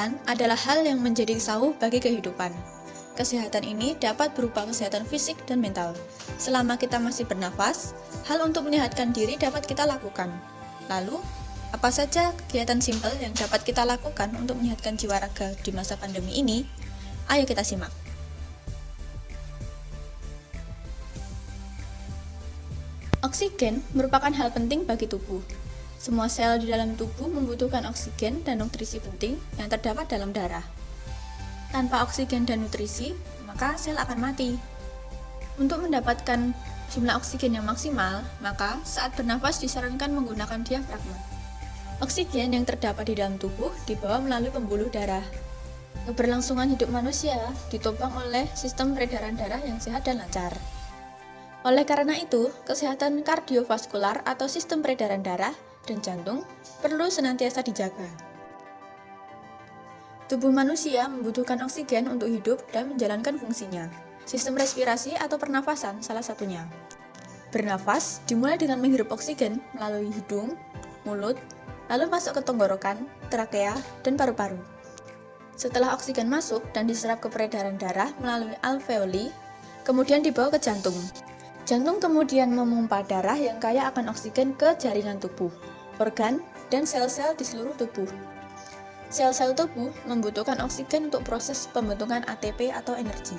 Kesehatan adalah hal yang menjadi sauh bagi kehidupan. Kesehatan ini dapat berupa kesehatan fisik dan mental. Selama kita masih bernafas, hal untuk menyehatkan diri dapat kita lakukan. Lalu, apa saja kegiatan simpel yang dapat kita lakukan untuk menyehatkan jiwa raga di masa pandemi ini? Ayo kita simak. Oksigen merupakan hal penting bagi tubuh. Semua sel di dalam tubuh membutuhkan oksigen dan nutrisi penting yang terdapat dalam darah. Tanpa oksigen dan nutrisi, maka sel akan mati. Untuk mendapatkan jumlah oksigen yang maksimal, maka saat bernafas disarankan menggunakan diafragma. Oksigen yang terdapat di dalam tubuh dibawa melalui pembuluh darah. Keberlangsungan hidup manusia ditopang oleh sistem peredaran darah yang sehat dan lancar. Oleh karena itu, kesehatan kardiovaskular atau sistem peredaran darah dan jantung perlu senantiasa dijaga. Tubuh manusia membutuhkan oksigen untuk hidup dan menjalankan fungsinya. Sistem respirasi atau pernafasan salah satunya. Bernafas dimulai dengan menghirup oksigen melalui hidung, mulut, lalu masuk ke tenggorokan, trakea, dan paru-paru. Setelah oksigen masuk dan diserap ke peredaran darah melalui alveoli, kemudian dibawa ke jantung. Jantung kemudian memompa darah yang kaya akan oksigen ke jaringan tubuh, organ, dan sel-sel di seluruh tubuh. Sel-sel tubuh membutuhkan oksigen untuk proses pembentukan ATP atau energi.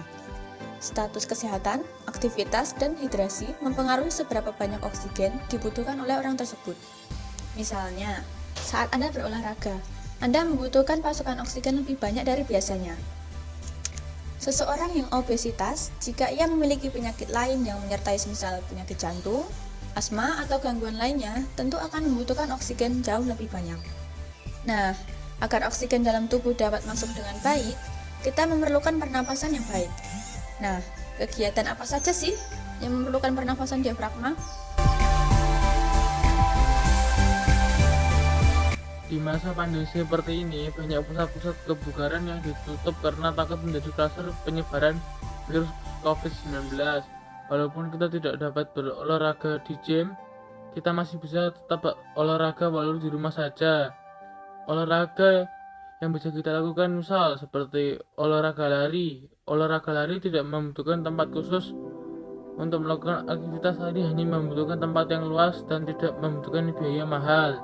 Status kesehatan, aktivitas, dan hidrasi mempengaruhi seberapa banyak oksigen dibutuhkan oleh orang tersebut. Misalnya, saat Anda berolahraga, Anda membutuhkan pasokan oksigen lebih banyak dari biasanya. Seseorang yang obesitas, jika ia memiliki penyakit lain yang menyertai semisal penyakit jantung, asma, atau gangguan lainnya, tentu akan membutuhkan oksigen jauh lebih banyak. Nah, agar oksigen dalam tubuh dapat masuk dengan baik, kita memerlukan pernapasan yang baik. Nah, kegiatan apa saja sih yang memerlukan pernapasan diafragma? Di masa pandemi seperti ini, banyak pusat-pusat kebugaran yang ditutup karena takut menjadi klaster penyebaran virus COVID-19. Walaupun kita tidak dapat berolahraga di gym, kita masih bisa tetap olahraga walau di rumah saja. Olahraga yang bisa kita lakukan misal seperti olahraga lari. Olahraga lari tidak membutuhkan tempat khusus untuk melakukan aktivitas lari, hanya membutuhkan tempat yang luas dan tidak membutuhkan biaya mahal.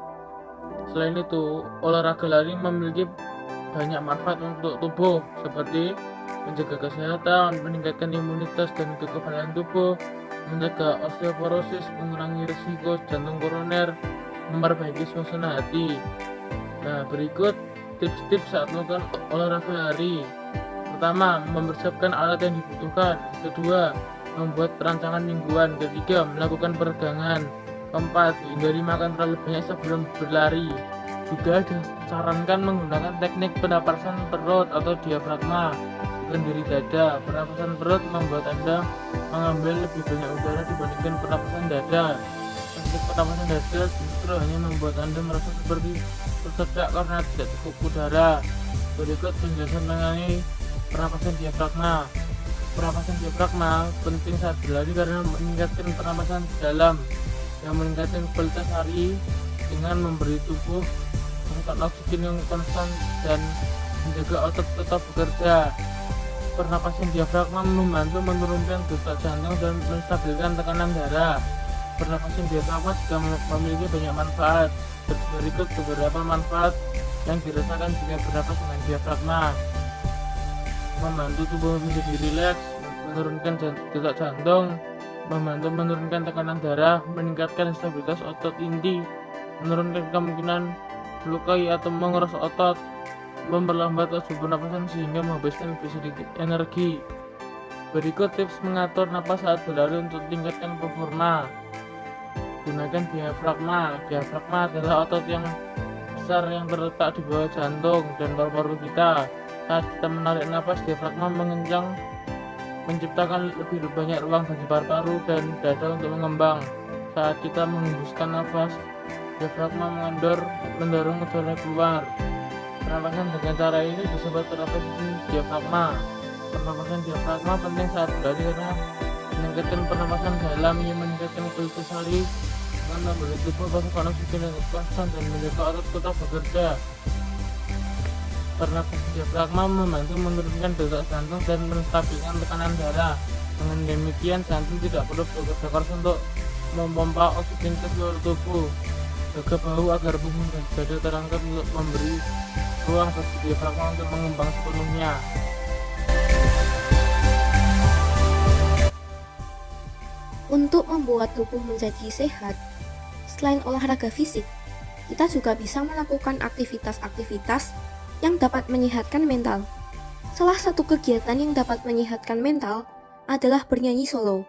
Selain itu, olahraga lari memiliki banyak manfaat untuk tubuh seperti menjaga kesehatan, meningkatkan imunitas dan kekebalan tubuh, mencegah osteoporosis, mengurangi risiko jantung koroner, memperbaiki suasana hati. Nah, berikut tips-tips saat melakukan olahraga lari. Pertama, mempersiapkan alat yang dibutuhkan. Kedua, membuat perancangan mingguan. Ketiga, melakukan peregangan. Keempat, hindari makan terlalu banyak sebelum berlari. Juga disarankan menggunakan teknik pernapasan perut atau diafragma bukan dari dada. Pernapasan perut membuat Anda mengambil lebih banyak udara dibandingkan pernapasan dada. Teknik pernapasan dada justru hanya membuat Anda merasa seperti tersedak karena tidak cukup udara. Berikut penjelasan mengenai pernapasan diafragma. Pernapasan diafragma penting saat berlari karena meningkatkan pernapasan dalam yang meningkatkan kualitas lari dengan memberi tubuh asupan oksigen yang konstan dan menjaga otot tetap bekerja. Pernapasan diafragma membantu menurunkan detak jantung dan menstabilkan tekanan darah. Pernapasan diafragma juga memiliki banyak manfaat. Berikut beberapa manfaat yang dirasakan jika bernapas dengan diafragma. Membantu tubuh menjadi rileks, menurunkan detak jantung, membantu menurunkan tekanan darah, meningkatkan stabilitas otot inti, menurunkan kemungkinan melukai atau menguras otot, memperlambat laju pernapasan sehingga menghabiskan lebih sedikit energi. Berikut tips mengatur napas saat berlari untuk tingkatkan performa. Gunakan diafragma. Diafragma adalah otot yang besar yang terletak di bawah jantung dan paru-paru kita. Saat kita menarik napas, diafragma mengencang, menciptakan lebih banyak ruang bagi paru-paru dan dada untuk mengembang. Saat kita menghembuskan nafas, diafragma mendorong udara keluar. Pernapasan dengan cara ini disebut pernapasan diafragma. Pernapasan diafragma penting saat berlari karena meningkatkan pernapasan dalam yang meningkatkan kualitas lari dengan memberi tubuh pasokan oksigen yang konstan dan menjaga otot tetap bekerja. pernafasan diafragma membantu menurunkan detak jantung dan menstabilkan tekanan darah. Dengan demikian, jantung tidak perlu bekerja keras untuk memompa oksigen ke seluruh tubuh. Jaga bahu agar punggung dan dada terangkat untuk memberi ruang bagi diafragma untuk mengembang sepenuhnya. Untuk membuat tubuh menjadi sehat, selain olahraga fisik, kita juga bisa melakukan aktivitas-aktivitas yang dapat menyehatkan mental. Salah satu kegiatan yang dapat menyehatkan mental adalah bernyanyi solo.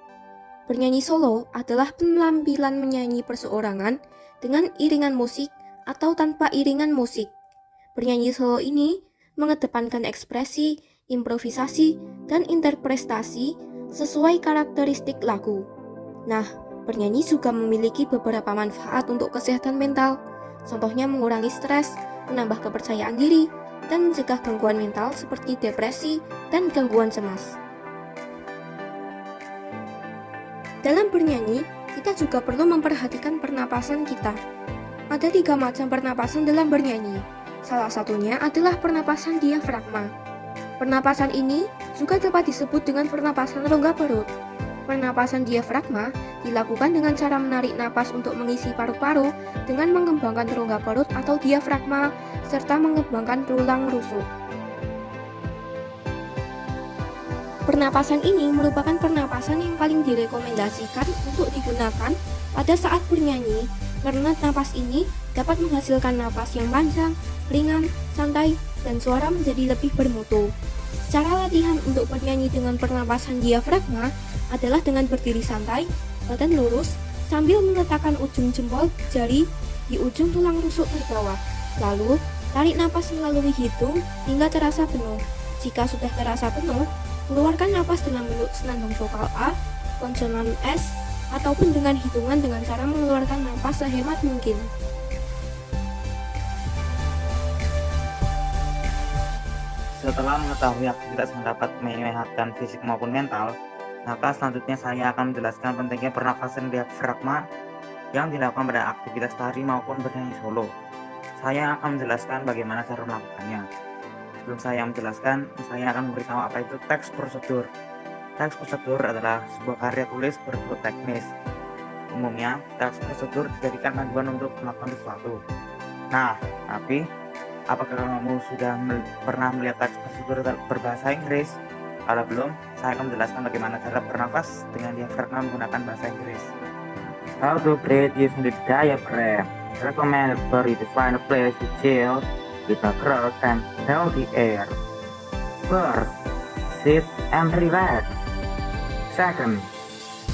Bernyanyi solo adalah penampilan menyanyi perseorangan dengan iringan musik atau tanpa iringan musik. Bernyanyi solo ini mengedepankan ekspresi, improvisasi, dan interpretasi sesuai karakteristik lagu. Nah, bernyanyi juga memiliki beberapa manfaat untuk kesehatan mental. Contohnya mengurangi stres, menambah kepercayaan diri, dan mencegah gangguan mental seperti depresi dan gangguan cemas. Dalam bernyanyi, kita juga perlu memperhatikan pernapasan kita. Ada 3 macam pernapasan dalam bernyanyi. Salah satunya adalah pernapasan diafragma. Pernapasan ini juga dapat disebut dengan pernapasan rongga perut. Pernapasan diafragma dilakukan dengan cara menarik napas untuk mengisi paru-paru dengan mengembangkan rongga perut atau diafragma serta mengembangkan tulang rusuk. Pernapasan ini merupakan pernapasan yang paling direkomendasikan untuk digunakan pada saat bernyanyi karena napas ini dapat menghasilkan napas yang panjang, ringan, santai, dan suara menjadi lebih bermutu. Cara latihan untuk bernyanyi dengan pernapasan diafragma adalah dengan berdiri santai, badan lurus, sambil meletakkan ujung jempol jari di ujung tulang rusuk terbawah. Lalu, tarik napas melalui hidung hingga terasa penuh. Jika sudah terasa penuh, keluarkan napas dengan memeluk senandung vokal A, konsonan S, ataupun dengan hitungan dengan cara mengeluarkan napas sehemat mungkin. Setelah mengetahui aktivitas yang dapat menyehatkan fisik maupun mental, maka selanjutnya saya akan menjelaskan pentingnya pernafasan diafragma yang dilakukan pada aktivitas tari maupun bernyanyi solo. Saya akan menjelaskan bagaimana cara melakukannya. Sebelum saya menjelaskan, saya akan memberitahu apa itu teks prosedur. Teks prosedur adalah sebuah karya tulis berbentuk teknis. Umumnya, teks prosedur dijadikan panduan untuk melakukan sesuatu. Nah, tapi apakah kamu sudah pernah melihat teks prosedur berbahasa Inggris? Kalau belum, saya akan menjelaskan bagaimana cara bernafas dengan diafragma menggunakan bahasa Inggris. How to breathe using the diaphragm. Recommended for you to find a place to chill with a crowd and healthy air. First, sit and relax. Second,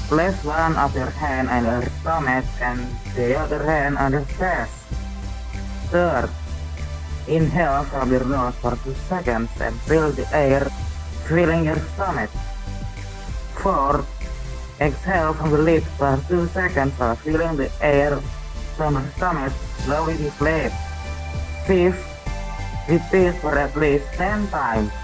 place one of your hand on your stomach and the other hand on your chest. Third, inhale from your nose for 2 seconds and fill the air filling your stomach. Fourth, exhale from the lips for 2 seconds while filling the air from your stomach slowly deflate. Fifth, repeat for at least 10 times.